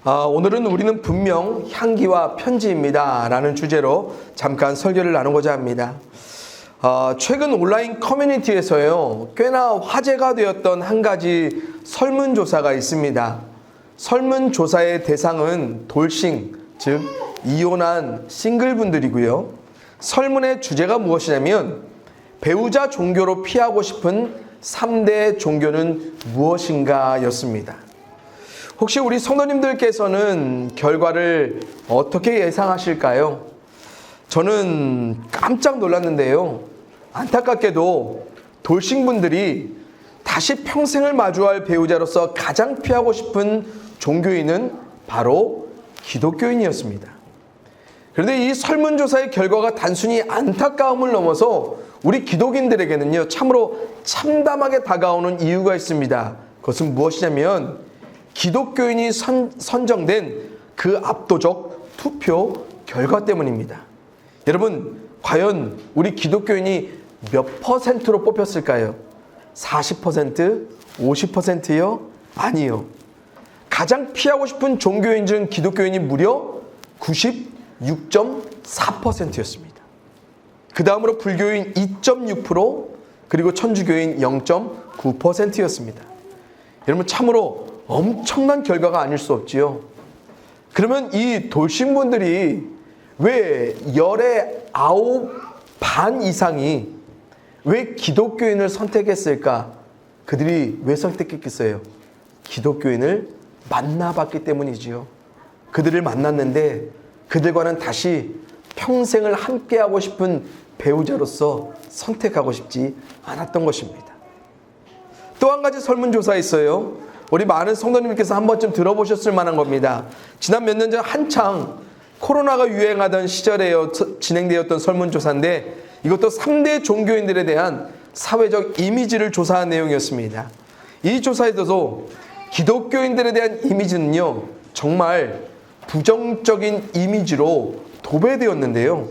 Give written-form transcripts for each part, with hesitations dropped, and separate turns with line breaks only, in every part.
오늘은 우리는 분명 향기와 편지입니다 라는 주제로 잠깐 설교를 나누고자 합니다. 최근 온라인 커뮤니티에서요, 꽤나 화제가 되었던 한 가지 설문조사가 있습니다. 설문조사의 대상은 돌싱, 즉 이혼한 싱글분들이고요. 설문의 주제가 무엇이냐면 배우자 종교로 피하고 싶은 3대 종교는 무엇인가 였습니다. 혹시 우리 성도님들께서는 결과를 어떻게 예상하실까요? 저는 깜짝 놀랐는데요. 안타깝게도 돌싱분들이 다시 평생을 마주할 배우자로서 가장 피하고 싶은 종교인은 바로 기독교인이었습니다. 그런데 이 설문조사의 결과가 단순히 안타까움을 넘어서 우리 기독인들에게는요, 참으로 참담하게 다가오는 이유가 있습니다. 그것은 무엇이냐면 기독교인이 선정된 그 압도적 투표 결과 때문입니다. 여러분, 과연 우리 기독교인이 몇 퍼센트로 뽑혔을까요? 40%? 50%요? 아니요. 가장 피하고 싶은 종교인 중 기독교인이 무려 96.4%였습니다. 그 다음으로 불교인 2.6%, 그리고 천주교인 0.9%였습니다. 여러분, 참으로 엄청난 결과가 아닐 수 없지요. 그러면 이 돌싱분들이 왜 열의 9반 이상이 왜 기독교인을 선택했을까? 그들이 왜 선택했겠어요? 기독교인을 만나봤기 때문이지요. 그들을 만났는데 그들과는 다시 평생을 함께하고 싶은 배우자로서 선택하고 싶지 않았던 것입니다. 또 한 가지 설문조사 있어요. 우리 많은 성도님께서 한 번쯤 들어보셨을 만한 겁니다. 지난 몇 년 전 한창 코로나가 유행하던 시절에 진행되었던 설문조사인데, 이것도 3대 종교인들에 대한 사회적 이미지를 조사한 내용이었습니다. 이 조사에서도 기독교인들에 대한 이미지는요, 정말 부정적인 이미지로 도배되었는데요.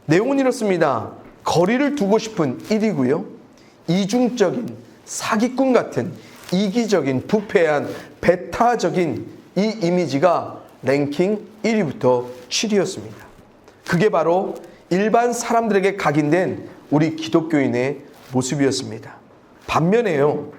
내용은 이렇습니다. 거리를 두고 싶은 1위고요. 이중적인, 사기꾼 같은, 이기적인, 부패한, 배타적인 이 이미지가 랭킹 1위부터 7위였습니다. 그게 바로 일반 사람들에게 각인된 우리 기독교인의 모습이었습니다. 반면에요,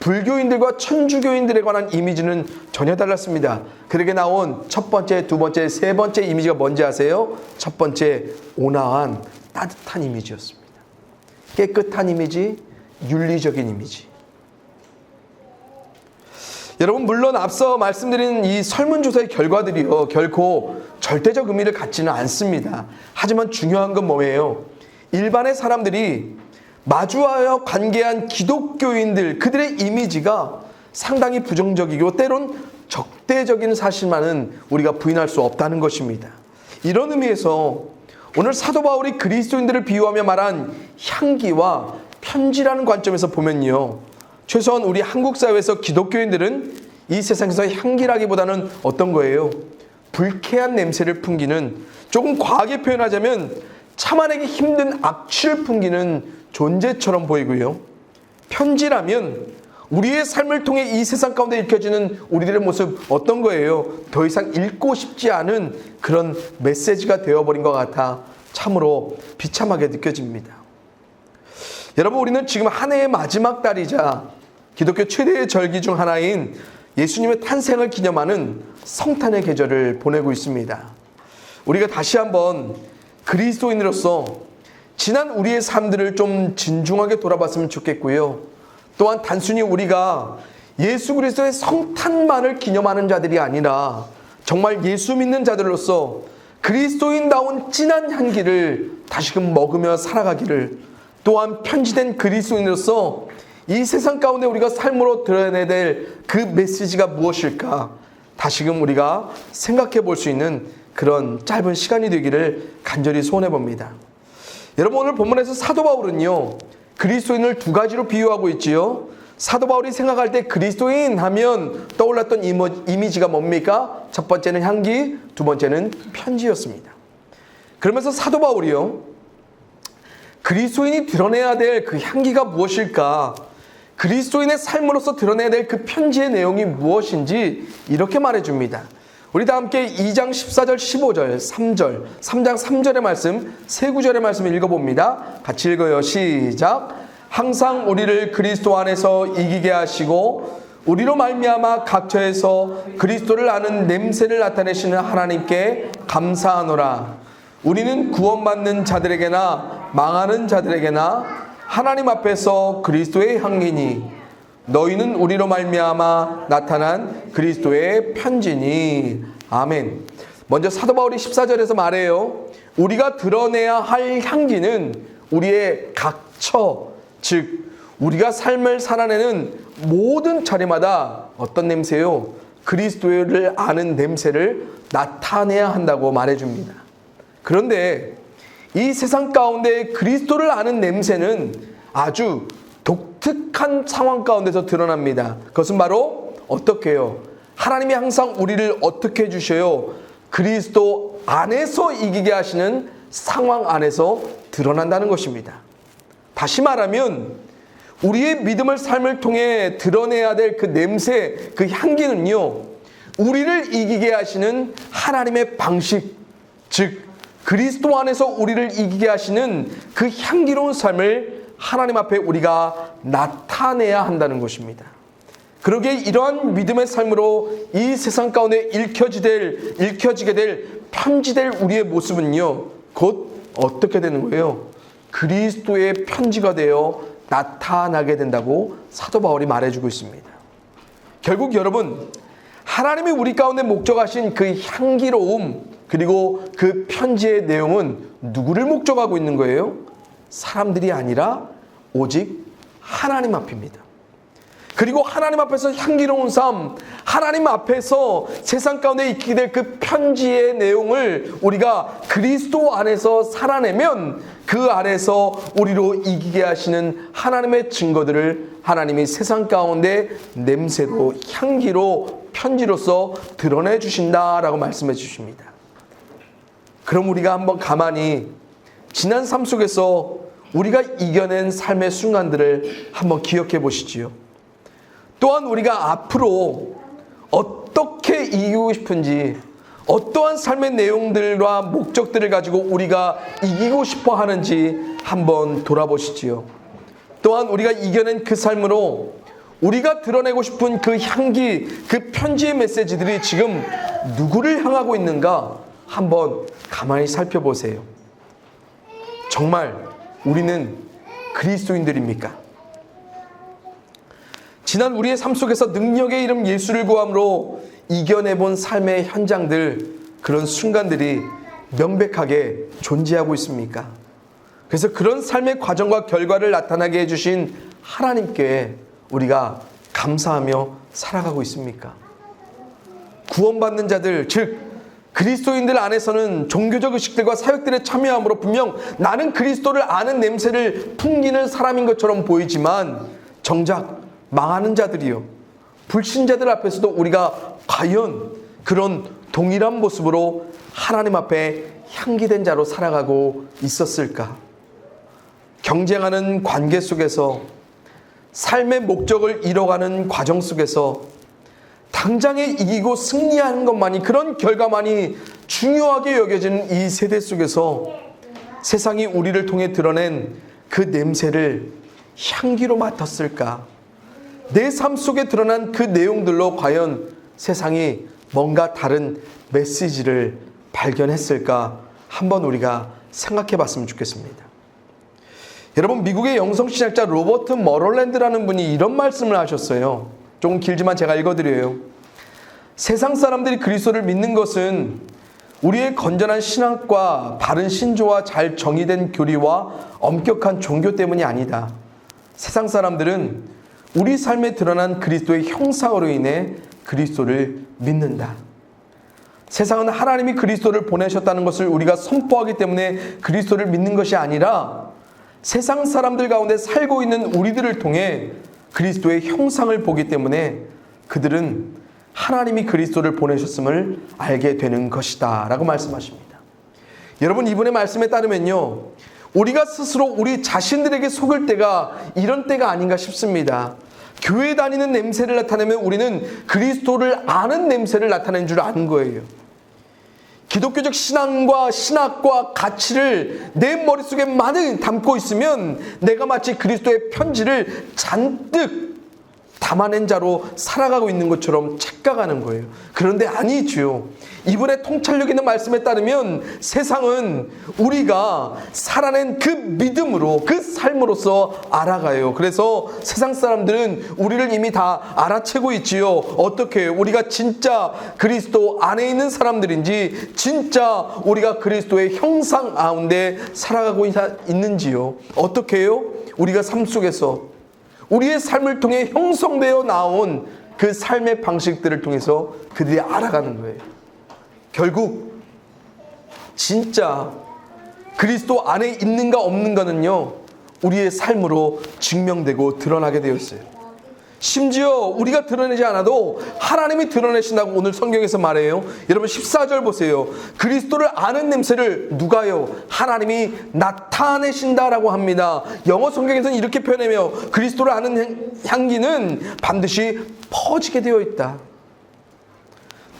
불교인들과 천주교인들에 관한 이미지는 전혀 달랐습니다. 그렇게 나온 첫 번째, 두 번째, 세 번째 이미지가 뭔지 아세요? 첫 번째, 온화한, 따뜻한 이미지였습니다. 깨끗한 이미지, 윤리적인 이미지. 여러분, 물론 앞서 말씀드린 이 설문조사의 결과들이요, 결코 절대적 의미를 갖지는 않습니다. 하지만 중요한 건 뭐예요? 일반의 사람들이 마주하여 관계한 기독교인들, 그들의 이미지가 상당히 부정적이고 때론 적대적인 사실만은 우리가 부인할 수 없다는 것입니다. 이런 의미에서 오늘 사도 바울이 그리스도인들을 비유하며 말한 향기와 편지라는 관점에서 보면요, 최소한 우리 한국 사회에서 기독교인들은 이 세상에서 향기라기보다는 어떤 거예요? 불쾌한 냄새를 풍기는, 조금 과하게 표현하자면 참아내기 힘든 악취를 풍기는 존재처럼 보이고요. 편지라면 우리의 삶을 통해 이 세상 가운데 읽혀지는 우리들의 모습 어떤 거예요? 더 이상 읽고 싶지 않은 그런 메시지가 되어버린 것 같아 참으로 비참하게 느껴집니다. 여러분, 우리는 지금 한 해의 마지막 달이자 기독교 최대의 절기 중 하나인 예수님의 탄생을 기념하는 성탄의 계절을 보내고 있습니다. 우리가 다시 한번 그리스도인으로서 지난 우리의 삶들을 좀 진중하게 돌아봤으면 좋겠고요. 또한 단순히 우리가 예수 그리스도의 성탄만을 기념하는 자들이 아니라 정말 예수 믿는 자들로서 그리스도인다운 진한 향기를 다시금 먹으며 살아가기를, 또한 편지된 그리스도인으로서 이 세상 가운데 우리가 삶으로 드러내야 될 그 메시지가 무엇일까 다시금 우리가 생각해 볼 수 있는 그런 짧은 시간이 되기를 간절히 소원해 봅니다. 여러분, 오늘 본문에서 사도 바울은요, 그리스도인을 두 가지로 비유하고 있지요. 사도 바울이 생각할 때 그리스도인 하면 떠올랐던 이미지가 뭡니까? 첫 번째는 향기, 두 번째는 편지였습니다. 그러면서 사도 바울이요, 그리스도인이 드러내야 될 그 향기가 무엇일까? 그리스도인의 삶으로서 드러내야 될 그 편지의 내용이 무엇인지 이렇게 말해줍니다. 우리 다 함께 2장 14절 15절 3절 3장 3절의 말씀 세 구절의 말씀을 읽어봅니다. 같이 읽어요. 시작. 항상 우리를 그리스도 안에서 이기게 하시고 우리로 말미암아 각처에서 그리스도를 아는 냄새를 나타내시는 하나님께 감사하노라. 우리는 구원받는 자들에게나 망하는 자들에게나 하나님 앞에서 그리스도의 향기니 너희는 우리로 말미암아 나타난 그리스도의 편지니. 아멘. 먼저 사도 바울이 14절에서 말해요. 우리가 드러내야 할 향기는 우리의 각처, 즉 우리가 삶을 살아내는 모든 자리마다 어떤 냄새요? 그리스도를 아는 냄새를 나타내야 한다고 말해줍니다. 그런데 이 세상 가운데 그리스도를 아는 냄새는 아주 독특한 상황 가운데서 드러납니다. 그것은 바로 어떻게 해요? 하나님이 항상 우리를 어떻게 해주셔요? 그리스도 안에서 이기게 하시는 상황 안에서 드러난다는 것입니다. 다시 말하면 우리의 믿음을 삶을 통해 드러내야 될 그 냄새, 그 향기는요, 우리를 이기게 하시는 하나님의 방식, 즉 그리스도 안에서 우리를 이기게 하시는 그 향기로운 삶을 하나님 앞에 우리가 나타내야 한다는 것입니다. 그러기에 이러한 믿음의 삶으로 이 세상 가운데 읽혀지게 될 편지될 우리의 모습은요, 곧 어떻게 되는 거예요? 그리스도의 편지가 되어 나타나게 된다고 사도 바울이 말해주고 있습니다. 결국 여러분, 하나님이 우리 가운데 목적하신 그 향기로움, 그리고 그 편지의 내용은 누구를 목적하고 있는 거예요? 사람들이 아니라 오직 하나님 앞입니다. 그리고 하나님 앞에서 향기로운 삶, 하나님 앞에서 세상 가운데 있게 될 그 편지의 내용을 우리가 그리스도 안에서 살아내면 그 안에서 우리로 이기게 하시는 하나님의 증거들을 하나님이 세상 가운데 냄새로, 향기로, 편지로서 드러내 주신다라고 말씀해 주십니다. 그럼 우리가 한번 가만히 지난 삶 속에서 우리가 이겨낸 삶의 순간들을 한번 기억해 보시지요. 또한 우리가 앞으로 어떻게 이기고 싶은지, 어떠한 삶의 내용들과 목적들을 가지고 우리가 이기고 싶어 하는지 한번 돌아보시지요. 또한 우리가 이겨낸 그 삶으로 우리가 드러내고 싶은 그 향기, 그 편지의 메시지들이 지금 누구를 향하고 있는가 한번 가만히 살펴보세요. 정말 우리는 그리스도인들입니까? 지난 우리의 삶 속에서 능력의 이름 예수를 구함으로 이겨내본 삶의 현장들, 그런 순간들이 명백하게 존재하고 있습니까? 그래서 그런 삶의 과정과 결과를 나타나게 해주신 하나님께 우리가 감사하며 살아가고 있습니까? 구원받는 자들, 즉 그리스도인들 안에서는 종교적 의식들과 사역들에 참여함으로 분명 나는 그리스도를 아는 냄새를 풍기는 사람인 것처럼 보이지만 정작 망하는 자들이요, 불신자들 앞에서도 우리가 과연 그런 동일한 모습으로 하나님 앞에 향기된 자로 살아가고 있었을까? 경쟁하는 관계 속에서, 삶의 목적을 이뤄가는 과정 속에서 당장에 이기고 승리하는 것만이, 그런 결과만이 중요하게 여겨지는 이 세대 속에서 세상이 우리를 통해 드러낸 그 냄새를 향기로 맡았을까? 내 삶 속에 드러난 그 내용들로 과연 세상이 뭔가 다른 메시지를 발견했을까? 한번 우리가 생각해 봤으면 좋겠습니다. 여러분, 미국의 영성신학자 로버트 머럴랜드라는 분이 이런 말씀을 하셨어요. 조금 길지만 제가 읽어드려요. 세상 사람들이 그리스도를 믿는 것은 우리의 건전한 신앙과 바른 신조와 잘 정의된 교리와 엄격한 종교 때문이 아니다. 세상 사람들은 우리 삶에 드러난 그리스도의 형상으로 인해 그리스도를 믿는다. 세상은 하나님이 그리스도를 보내셨다는 것을 우리가 선포하기 때문에 그리스도를 믿는 것이 아니라 세상 사람들 가운데 살고 있는 우리들을 통해 그리스도의 형상을 보기 때문에 그들은 하나님이 그리스도를 보내셨음을 알게 되는 것이다 라고 말씀하십니다. 여러분, 이분의 말씀에 따르면요, 우리가 스스로 우리 자신들에게 속을 때가 이런 때가 아닌가 싶습니다. 교회 다니는 냄새를 나타내면 우리는 그리스도를 아는 냄새를 나타내는 줄 아는 거예요. 기독교적 신앙과 신학과 가치를 내 머릿속에 많이 담고 있으면 내가 마치 그리스도의 편지를 잔뜩 담아낸 자로 살아가고 있는 것처럼 착각하는 거예요. 그런데 아니죠. 이분의 통찰력 있는 말씀에 따르면 세상은 우리가 살아낸 그 믿음으로, 그 삶으로서 알아가요. 그래서 세상 사람들은 우리를 이미 다 알아채고 있지요. 어떻게 우리가 진짜 그리스도 안에 있는 사람들인지, 진짜 우리가 그리스도의 형상 가운데 살아가고 있는지요. 어떻게 해요? 우리가 삶 속에서 우리의 삶을 통해 형성되어 나온 그 삶의 방식들을 통해서 그들이 알아가는 거예요. 결국 진짜 그리스도 안에 있는가 없는가는요, 우리의 삶으로 증명되고 드러나게 되어 있어요. 심지어 우리가 드러내지 않아도 하나님이 드러내신다고 오늘 성경에서 말해요. 여러분 14절 보세요. 그리스도를 아는 냄새를 누가요? 하나님이 나타내신다라고 합니다. 영어 성경에서는 이렇게 표현하며 그리스도를 아는 향기는 반드시 퍼지게 되어 있다.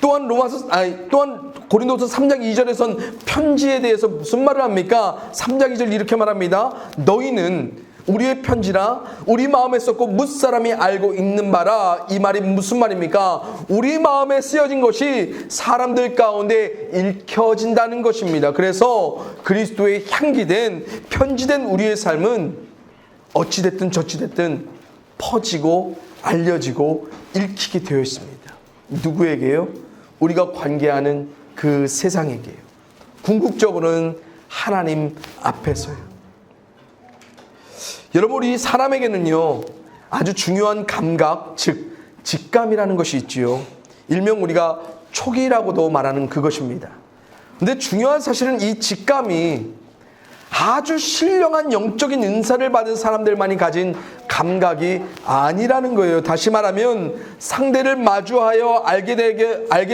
또한 고린도서 3장 2절에선 편지에 대해서 무슨 말을 합니까? 3장 2절 이렇게 말합니다. 너희는 우리의 편지라 우리 마음에 썼고 무사람이 알고 읽는 바라. 이 말이 무슨 말입니까? 우리 마음에 쓰여진 것이 사람들 가운데 읽혀진다는 것입니다. 그래서 그리스도의 향기된 편지된 우리의 삶은 어찌됐든 저찌됐든 퍼지고 알려지고 읽히게 되어 있습니다. 누구에게요? 우리가 관계하는 그 세상에게요. 궁극적으로는 하나님 앞에서요. 여러분, 우리 사람에게는요 아주 중요한 감각, 즉 직감이라는 것이 있지요. 일명 우리가 촉이라고도 말하는 그것입니다. 근데 중요한 사실은 이 직감이 아주 신령한 영적인 은사를 받은 사람들만이 가진 감각이 아니라는 거예요. 다시 말하면 상대를 마주하여 알게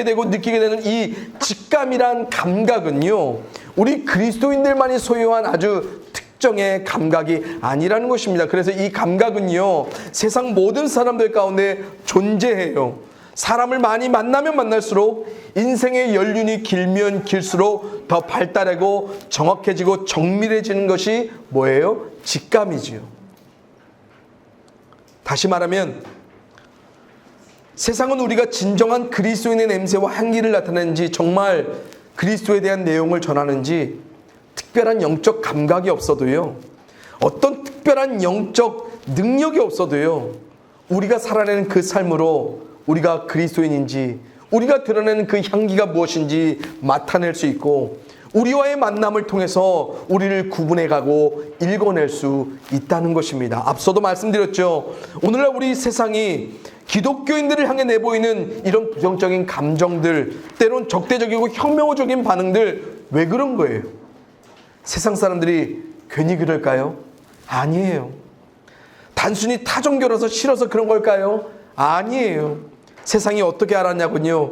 되고 느끼게 되는 이 직감이란 감각은요, 우리 그리스도인들만이 소유한 아주 특정의 감각이 아니라는 것입니다. 그래서 이 감각은요, 세상 모든 사람들 가운데 존재해요. 사람을 많이 만나면 만날수록, 인생의 연륜이 길면 길수록 더 발달하고 정확해지고 정밀해지는 것이 뭐예요? 직감이지요. 다시 말하면 세상은 우리가 진정한 그리스도인의 냄새와 향기를 나타내는지, 정말 그리스도에 대한 내용을 전하는지 특별한 영적 감각이 없어도요, 어떤 특별한 영적 능력이 없어도요, 우리가 살아내는 그 삶으로 우리가 그리스도인인지, 우리가 드러내는 그 향기가 무엇인지 맡아낼 수 있고, 우리와의 만남을 통해서 우리를 구분해가고 읽어낼 수 있다는 것입니다. 앞서도 말씀드렸죠. 오늘날 우리 세상이 기독교인들을 향해 내보이는 이런 부정적인 감정들, 때론 적대적이고 혐오적인 반응들, 왜 그런 거예요? 세상 사람들이 괜히 그럴까요? 아니에요. 단순히 타종교라서 싫어서 그런 걸까요? 아니에요. 세상이 어떻게 알았냐군요.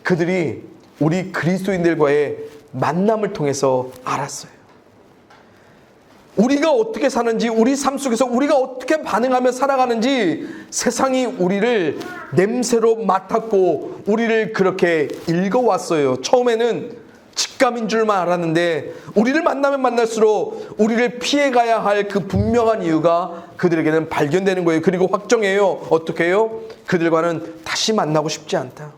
그들이 우리 그리스도인들과의 만남을 통해서 알았어요. 우리가 어떻게 사는지, 우리 삶 속에서 우리가 어떻게 반응하며 살아가는지 세상이 우리를 냄새로 맡았고 우리를 그렇게 읽어왔어요. 처음에는 직감인 줄만 알았는데 우리를 만나면 만날수록 우리를 피해가야 할 그 분명한 이유가 그들에게는 발견되는 거예요. 그리고 확정해요. 어떻게 해요? 그들과는 다시 만나고 싶지 않다.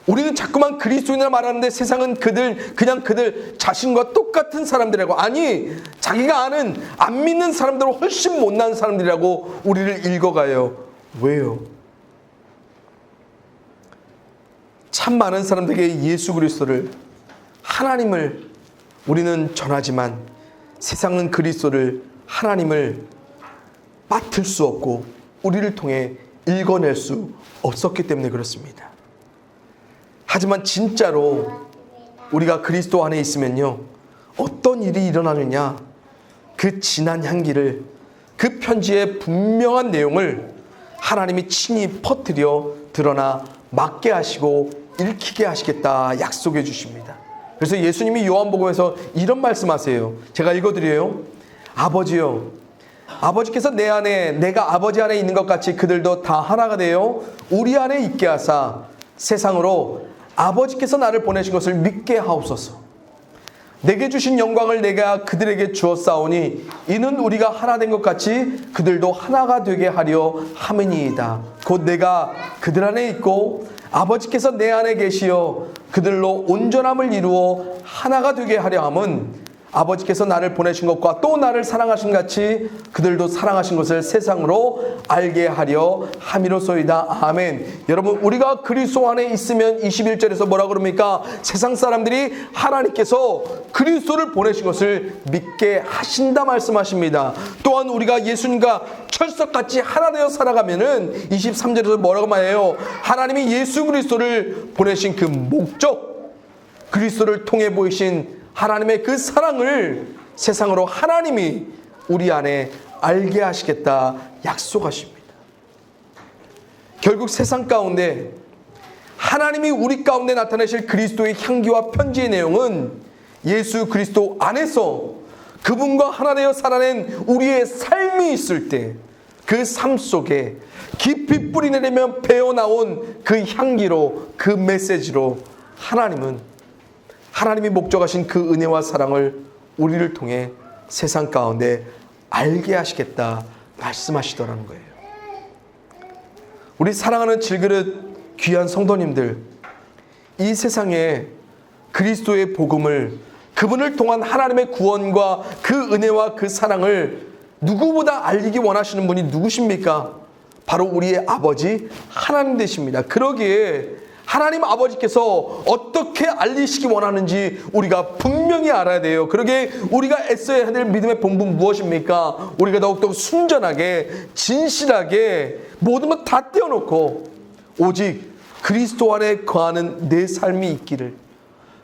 우리는 자꾸만 그리스도인이라 말하는데 세상은 그냥 그들 자신과 똑같은 사람들이라고, 아니 자기가 아는 안 믿는 사람들은 훨씬 못난 사람들이라고 우리를 읽어가요. 왜요? 참 많은 사람들에게 예수 그리스도를, 하나님을 우리는 전하지만 세상은 그리스도를, 하나님을 맡을 수 없고 우리를 통해 읽어낼 수 없었기 때문에 그렇습니다. 하지만 진짜로 우리가 그리스도 안에 있으면요, 어떤 일이 일어나느냐, 그 진한 향기를, 그 편지의 분명한 내용을 하나님이 친히 퍼뜨려 드러나 맡게 하시고 읽히게 하시겠다 약속해 주십니다. 그래서 예수님이 요한복음에서 이런 말씀하세요. 제가 읽어드려요. 아버지요, 아버지께서 내 안에 내가 아버지 안에 있는 것 같이 그들도 다 하나가 되어 우리 안에 있게 하사 세상으로 아버지께서 나를 보내신 것을 믿게 하옵소서. 내게 주신 영광을 내가 그들에게 주었사오니 이는 우리가 하나 된 것 같이 그들도 하나가 되게 하려 함이니이다. 곧 내가 그들 안에 있고 아버지께서 내 안에 계시어 그들로 온전함을 이루어 하나가 되게 하려 함은 아버지께서 나를 보내신 것과 또 나를 사랑하신 같이 그들도 사랑하신 것을 세상으로 알게 하려 함이로소이다. 아멘. 여러분, 우리가 그리스도 안에 있으면 21절에서 뭐라 그럽니까? 세상 사람들이 하나님께서 그리스도를 보내신 것을 믿게 하신다 말씀하십니다. 또한 우리가 예수님과 철석같이 하나 되어 살아가면은 23절에서 뭐라고 말해요? 하나님이 예수 그리스도를 보내신 그 목적, 그리스도를 통해 보이신 하나님의 그 사랑을 세상으로 하나님이 우리 안에 알게 하시겠다 약속하십니다. 결국 세상 가운데 하나님이 우리 가운데 나타내실 그리스도의 향기와 편지의 내용은 예수 그리스도 안에서 그분과 하나 되어 살아낸 우리의 삶이 있을 때 그 삶 속에 깊이 뿌리내리며 배어나온 그 향기로, 그 메시지로 하나님이 목적하신 그 은혜와 사랑을 우리를 통해 세상 가운데 알게 하시겠다 말씀하시더라는 거예요. 우리 사랑하는 질그릇 귀한 성도님들, 이 세상에 그리스도의 복음을, 그분을 통한 하나님의 구원과 그 은혜와 그 사랑을 누구보다 알리기 원하시는 분이 누구십니까? 바로 우리의 아버지 하나님 되십니다. 그러기에 하나님 아버지께서 어떻게 알리시기 원하는지 우리가 분명히 알아야 돼요. 그러기에 우리가 애써야 될 믿음의 본분 무엇입니까? 우리가 더욱더 순전하게, 진실하게 모든 것 다 떼어놓고 오직 그리스도 안에 거하는 내 삶이 있기를,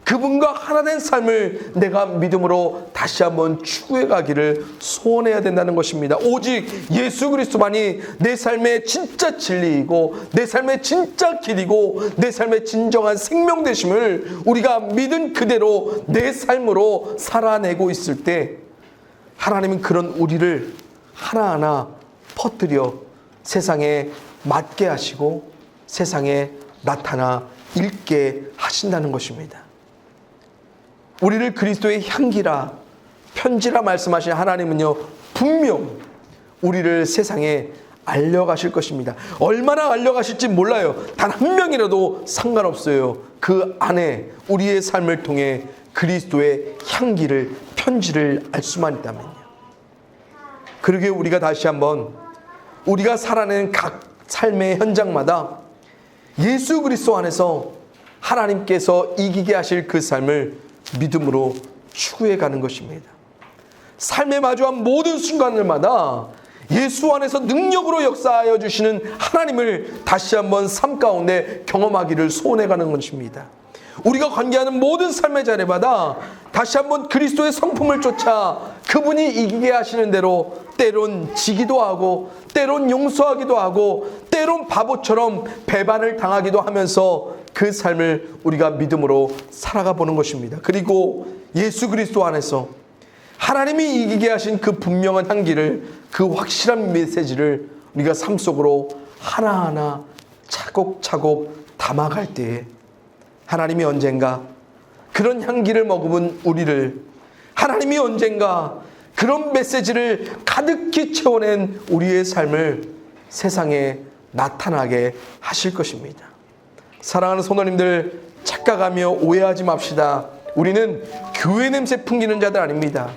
그분과 하나 된 삶을 내가 믿음으로 다시 한번 추구해 가기를 소원해야 된다는 것입니다. 오직 예수 그리스도만이 내 삶의 진짜 진리이고 내 삶의 진짜 길이고 내 삶의 진정한 생명 되심을 우리가 믿은 그대로 내 삶으로 살아내고 있을 때 하나님은 그런 우리를 하나하나 퍼뜨려 세상에 맞게 하시고 세상에 나타나 읽게 하신다는 것입니다. 우리를 그리스도의 향기라, 편지라 말씀하신 하나님은요, 분명 우리를 세상에 알려가실 것입니다. 얼마나 알려가실지 몰라요. 단 한 명이라도 상관없어요. 그 안에 우리의 삶을 통해 그리스도의 향기를, 편지를 알 수만 있다면요. 그러기에 우리가 다시 한번 우리가 살아내는 각 삶의 현장마다 예수 그리스도 안에서 하나님께서 이기게 하실 그 삶을 믿음으로 추구해 가는 것입니다. 삶에 마주한 모든 순간들마다 예수 안에서 능력으로 역사하여 주시는 하나님을 다시 한번 삶 가운데 경험하기를 소원해 가는 것입니다. 우리가 관계하는 모든 삶의 자리마다 다시 한번 그리스도의 성품을 쫓아 그분이 이기게 하시는 대로 때론 지기도 하고 때론 용서하기도 하고 때론 바보처럼 배반을 당하기도 하면서 그 삶을 우리가 믿음으로 살아가 보는 것입니다. 그리고 예수 그리스도 안에서 하나님이 이기게 하신 그 분명한 향기를, 그 확실한 메시지를 우리가 삶 속으로 하나하나 차곡차곡 담아갈 때에 하나님이 언젠가 그런 향기를 머금은 우리를, 하나님이 언젠가 그런 메시지를 가득히 채워낸 우리의 삶을 세상에 나타나게 하실 것입니다. 사랑하는 성도님들, 착각하며 오해하지 맙시다. 우리는 교회 냄새 풍기는 자들 아닙니다.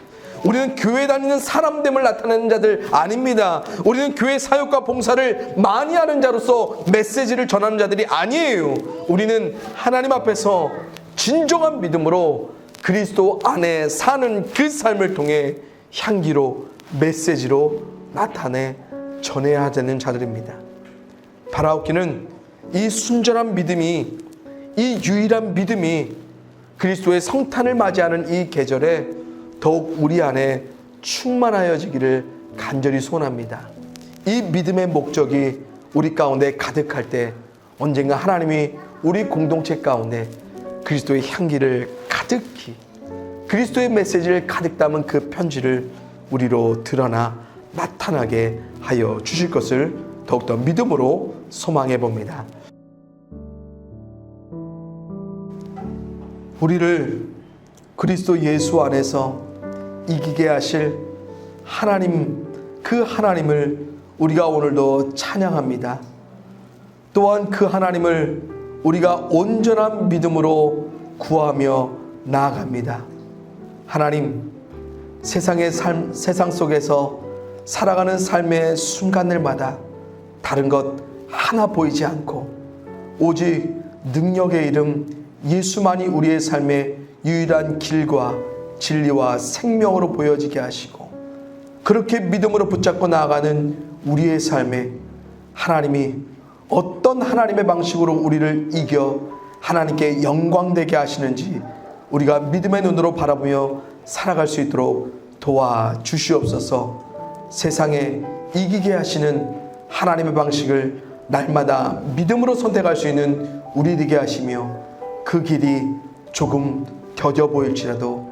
우리는 교회 다니는 사람됨을 나타내는 자들 아닙니다. 우리는 교회 사역과 봉사를 많이 하는 자로서 메시지를 전하는 자들이 아니에요. 우리는 하나님 앞에서 진정한 믿음으로 그리스도 안에 사는 그 삶을 통해 향기로, 메시지로 나타내 전해야 되는 자들입니다. 바라옵기는 이 순전한 믿음이, 이 유일한 믿음이 그리스도의 성탄을 맞이하는 이 계절에 더욱 우리 안에 충만하여지기를 간절히 소원합니다. 이 믿음의 목적이 우리 가운데 가득할 때 언젠가 하나님이 우리 공동체 가운데 그리스도의 향기를 가득히, 그리스도의 메시지를 가득 담은 그 편지를 우리로 드러나 나타나게 하여 주실 것을 더욱더 믿음으로 소망해 봅니다. 우리를 그리스도 예수 안에서 이기게 하실 하나님, 그 하나님을 우리가 오늘도 찬양합니다. 또한 그 하나님을 우리가 온전한 믿음으로 구하며 나아갑니다. 하나님, 세상 속에서 살아가는 삶의 순간들마다 다른 것 하나 보이지 않고 오직 능력의 이름 예수만이 우리의 삶의 유일한 길과 진리와 생명으로 보여지게 하시고, 그렇게 믿음으로 붙잡고 나아가는 우리의 삶에 하나님이 어떤 하나님의 방식으로 우리를 이겨 하나님께 영광되게 하시는지 우리가 믿음의 눈으로 바라보며 살아갈 수 있도록 도와주시옵소서. 세상에 이기게 하시는 하나님의 방식을 날마다 믿음으로 선택할 수 있는 우리 되게 하시며, 그 길이 조금 더뎌 보일지라도,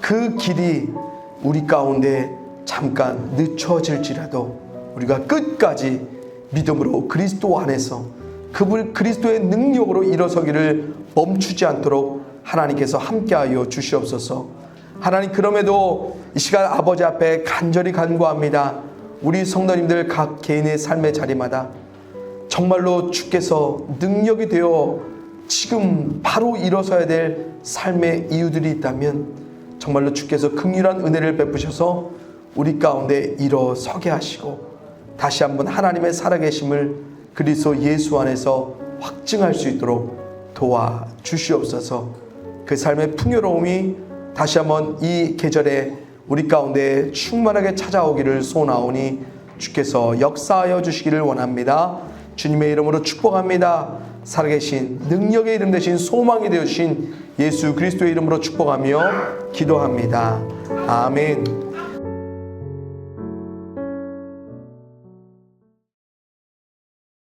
그 길이 우리 가운데 잠깐 늦춰질지라도 우리가 끝까지 믿음으로 그리스도 안에서 그리스도의 능력으로 일어서기를 멈추지 않도록 하나님께서 함께하여 주시옵소서. 하나님, 그럼에도 이 시간 아버지 앞에 간절히 간구합니다. 우리 성도님들 각 개인의 삶의 자리마다 정말로 주께서 능력이 되어 지금 바로 일어서야 될 삶의 이유들이 있다면 정말로 주께서 긍휼한 은혜를 베푸셔서 우리 가운데 일어서게 하시고 다시 한번 하나님의 살아계심을 그리스도 예수 안에서 확증할 수 있도록 도와주시옵소서. 그 삶의 풍요로움이 다시 한번 이 계절에 우리 가운데 충만하게 찾아오기를 소원하오니 주께서 역사하여 주시기를 원합니다. 주님의 이름으로 축복합니다. 살아계신 능력의 이름 대신 소망이 되어주신 예수 그리스도의 이름으로 축복하며 기도합니다. 아멘.